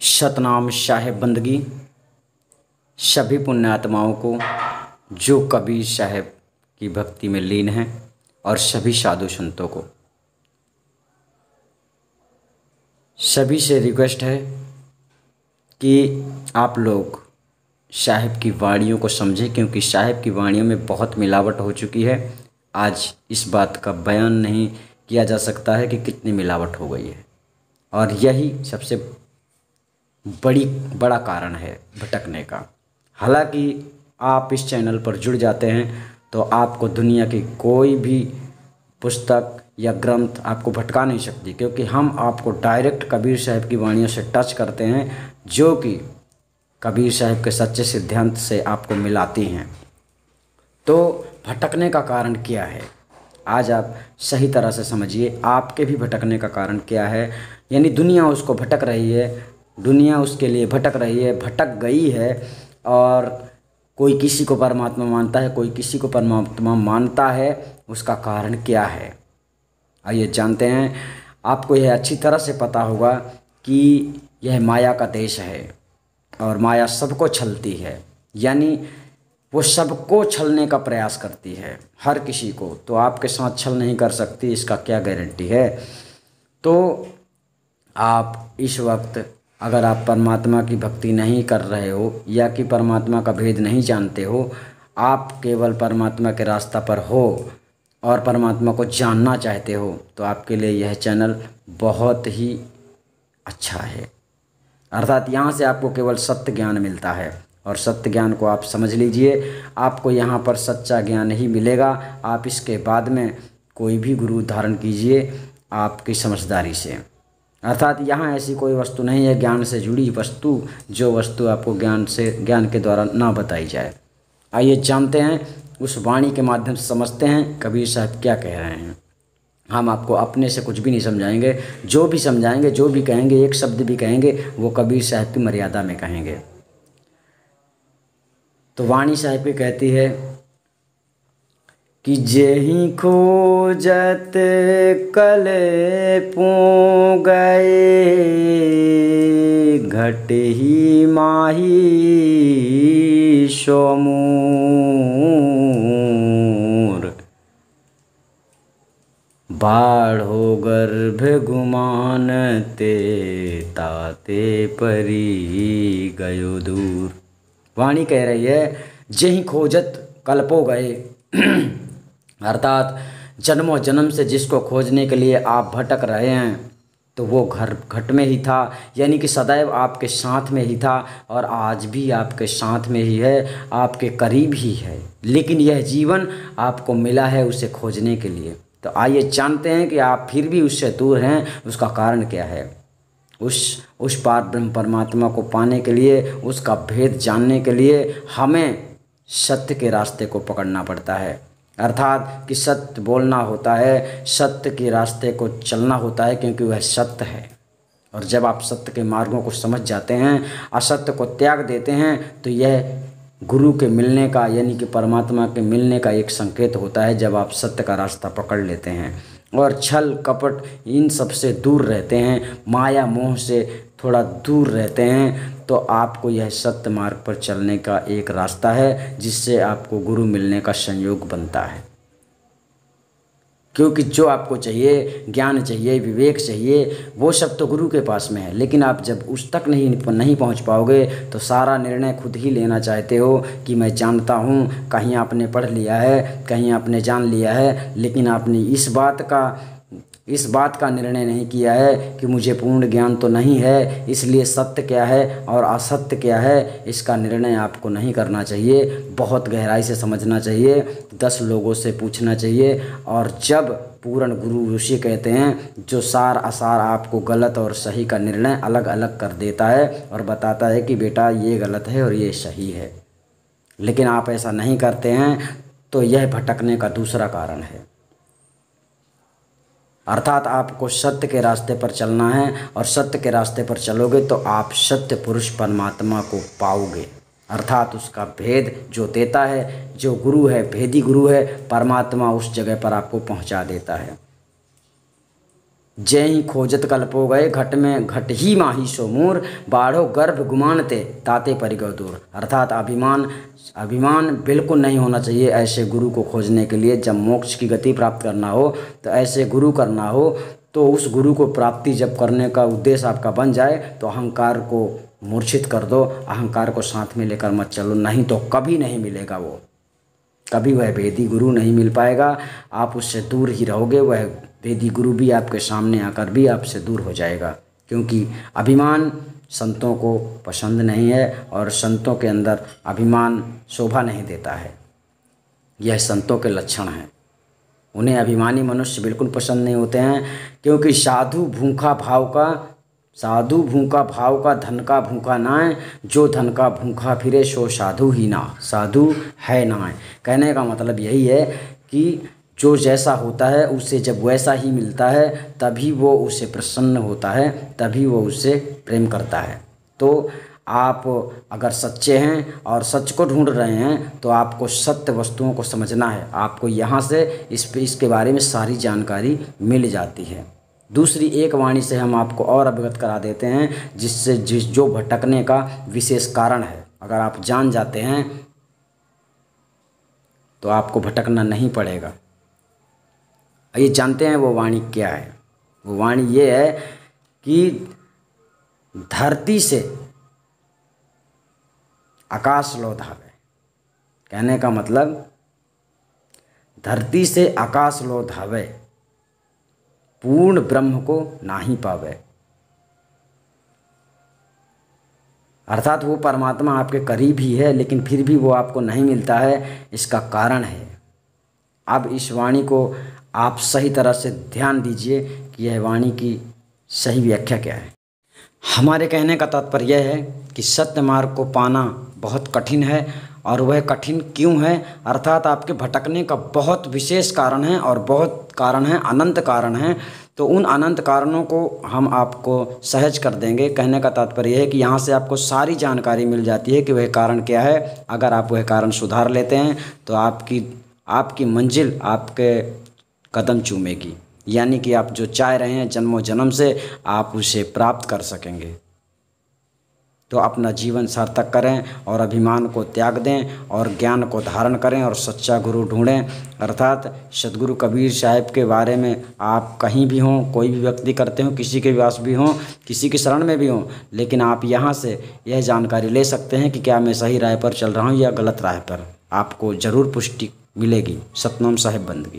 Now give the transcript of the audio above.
सतनाम साहेब बंदगी सभी पुण्यात्माओं को जो कबीर साहेब की भक्ति में लीन हैं और सभी साधु संतों को सभी से रिक्वेस्ट है कि आप लोग साहेब की वाणियों को समझें, क्योंकि साहेब की वाणियों में बहुत मिलावट हो चुकी है। आज इस बात का बयान नहीं किया जा सकता है कि कितनी मिलावट हो गई है, और यही सबसे बड़ा कारण है भटकने का। हालांकि आप इस चैनल पर जुड़ जाते हैं तो आपको दुनिया की कोई भी पुस्तक या ग्रंथ आपको भटका नहीं सकती, क्योंकि हम आपको डायरेक्ट कबीर साहब की वाणियों से टच करते हैं, जो कि कबीर साहब के सच्चे सिद्धांत से आपको मिलाती हैं। तो भटकने का कारण क्या है, आज आप सही तरह से समझिए। आपके भी भटकने का कारण क्या है, यानी दुनिया उसको भटक रही है, दुनिया उसके लिए भटक रही है, भटक गई है। और कोई किसी को परमात्मा मानता है, कोई किसी को परमात्मा मानता है, उसका कारण क्या है आइए जानते हैं। आपको यह अच्छी तरह से पता होगा कि यह माया का देश है और माया सबको छलती है, यानी वो सबको छलने का प्रयास करती है, हर किसी को। तो आपके साथ छल नहीं कर सकती, इसका क्या गारंटी है। तो आप इस वक्त अगर आप परमात्मा की भक्ति नहीं कर रहे हो या कि परमात्मा का भेद नहीं जानते हो, आप केवल परमात्मा के रास्ता पर हो और परमात्मा को जानना चाहते हो, तो आपके लिए यह चैनल बहुत ही अच्छा है। अर्थात यहाँ से आपको केवल सत्य ज्ञान मिलता है, और सत्य ज्ञान को आप समझ लीजिए। आपको यहाँ पर सच्चा ज्ञान ही मिलेगा। आप इसके बाद में कोई भी गुरु धारण कीजिए आपकी समझदारी से। अर्थात यहाँ ऐसी कोई वस्तु नहीं है ज्ञान से जुड़ी वस्तु, जो वस्तु आपको ज्ञान के द्वारा ना बताई जाए। आइए जानते हैं, उस वाणी के माध्यम से समझते हैं कबीर साहब क्या कह रहे हैं। हम आपको अपने से कुछ भी नहीं समझाएंगे, जो भी समझाएंगे, जो भी कहेंगे, एक शब्द भी कहेंगे, वो कबीर साहब की मर्यादा में कहेंगे। तो वाणी साहब की कहती है कि जेहि खोजत कल पो गए, घट ही माही सोमूर, बाढ़ो गर्भ गुमानते, ताते परी गयो दूर। वाणी कह रही है जेहि खोजत कल्पो गए, अर्थात जन्मों जन्म से जिसको खोजने के लिए आप भटक रहे हैं, तो वो घट में ही था, यानी कि सदैव आपके साथ में ही था और आज भी आपके साथ में ही है, आपके करीब ही है। लेकिन यह जीवन आपको मिला है उसे खोजने के लिए। तो आइए जानते हैं कि आप फिर भी उससे दूर हैं, उसका कारण क्या है। उस पार ब्रह्म परमात्मा को पाने के लिए, उसका भेद जानने के लिए हमें सत्य के रास्ते को पकड़ना पड़ता है। अर्थात कि सत्य बोलना होता है, सत्य के रास्ते को चलना होता है, क्योंकि वह सत्य है। और जब आप सत्य के मार्गों को समझ जाते हैं, असत्य को त्याग देते हैं, तो यह गुरु के मिलने का, यानी कि परमात्मा के मिलने का एक संकेत होता है। जब आप सत्य का रास्ता पकड़ लेते हैं और छल कपट इन सब से दूर रहते हैं, माया मोह से थोड़ा दूर रहते हैं, तो आपको यह सत्य मार्ग पर चलने का एक रास्ता है, जिससे आपको गुरु मिलने का संयोग बनता है। क्योंकि जो आपको चाहिए, ज्ञान चाहिए, विवेक चाहिए, वो सब तो गुरु के पास में है। लेकिन आप जब उस तक नहीं पहुंच पाओगे, तो सारा निर्णय खुद ही लेना चाहते हो कि मैं जानता हूं। कहीं आपने पढ़ लिया है, कहीं आपने जान लिया है, लेकिन आपने इस बात का निर्णय नहीं किया है कि मुझे पूर्ण ज्ञान तो नहीं है, इसलिए सत्य क्या है और असत्य क्या है, इसका निर्णय आपको नहीं करना चाहिए। बहुत गहराई से समझना चाहिए, 10 लोगों से पूछना चाहिए। और जब पूर्ण गुरु ऋषि कहते हैं, जो सार असार आपको गलत और सही का निर्णय अलग अलग कर देता है और बताता है कि बेटा ये गलत है और ये सही है, लेकिन आप ऐसा नहीं करते हैं, तो यह भटकने का दूसरा कारण है। अर्थात आपको सत्य के रास्ते पर चलना है, और सत्य के रास्ते पर चलोगे तो आप सत्य पुरुष परमात्मा को पाओगे। अर्थात उसका भेद जो देता है, जो गुरु है, भेदी गुरु है, परमात्मा उस जगह पर आपको पहुंचा देता है। जय ही खोजत कल्पो गए, घट में घट ही माही सो मूर, बाढ़ो गर्भ गुमानते ताते परिगौ दूर। अर्थात अभिमान बिल्कुल नहीं होना चाहिए ऐसे गुरु को खोजने के लिए। जब मोक्ष की गति प्राप्त करना हो तो ऐसे गुरु करना हो, तो उस गुरु को प्राप्ति जब करने का उद्देश्य आपका बन जाए तो अहंकार को मूर्छित कर दो, अहंकार को साथ में लेकर मत चलो, नहीं तो कभी नहीं मिलेगा वो, कभी वह वेदी गुरु नहीं मिल पाएगा। आप उससे दूर ही रहोगे, वह वेदी गुरु भी आपके सामने आकर भी आपसे दूर हो जाएगा, क्योंकि अभिमान संतों को पसंद नहीं है और संतों के अंदर अभिमान शोभा नहीं देता है। यह संतों के लक्षण हैं। उन्हें अभिमानी मनुष्य बिल्कुल पसंद नहीं होते हैं, क्योंकि साधु भूखा भाव का धन का भूखा नाय, जो धन का भूखा फिरे सो साधु ही ना, साधु है नाय। कहने का मतलब यही है कि जो जैसा होता है उसे जब वैसा ही मिलता है तभी वो उसे प्रसन्न होता है, तभी वो उससे प्रेम करता है। तो आप अगर सच्चे हैं और सच को ढूंढ रहे हैं तो आपको सत्य वस्तुओं को समझना है। आपको यहाँ से इसके बारे में सारी जानकारी मिल जाती है। दूसरी एक वाणी से हम आपको और अवगत करा देते हैं, जिससे जो भटकने का विशेष कारण है, अगर आप जान जाते हैं तो आपको भटकना नहीं पड़ेगा। ये जानते हैं वो वाणी क्या है? वो वाणी ये है कि धरती से आकाश लो धावे। कहने का मतलब धरती से आकाश लो धावे, पूर्ण ब्रह्म को नाही पावे। अर्थात वो परमात्मा आपके करीब ही है, लेकिन फिर भी वो आपको नहीं मिलता है। इसका कारण है, अब इस वाणी को आप सही तरह से ध्यान दीजिए कि यह वाणी की सही व्याख्या क्या है। हमारे कहने का तात्पर्य यह है कि सत्य मार्ग को पाना बहुत कठिन है, और वह कठिन क्यों है? अर्थात आपके भटकने का बहुत विशेष कारण है, और बहुत कारण है, अनंत कारण हैं। तो उन अनंत कारणों को हम आपको सहज कर देंगे। कहने का तात्पर्य है कि यहाँ से आपको सारी जानकारी मिल जाती है कि वह कारण क्या है। अगर आप वह कारण सुधार लेते हैं तो आपकी मंजिल आपके कदम चूमेगी, यानी कि आप जो चाह रहे हैं जन्मों जन्म से, आप उसे प्राप्त कर सकेंगे। तो अपना जीवन सार्थक करें और अभिमान को त्याग दें और ज्ञान को धारण करें और सच्चा गुरु ढूंढें। अर्थात सद्गुरु कबीर साहिब के बारे में आप कहीं भी हों, कोई भी व्यक्ति करते हो, किसी के पास भी हों, किसी की शरण में भी हों, लेकिन आप यहाँ से यह जानकारी ले सकते हैं कि क्या मैं सही राह पर चल रहा हूँ या गलत राह पर। आपको ज़रूर पुष्टि मिलेगी। सतनाम साहिब बंदगी।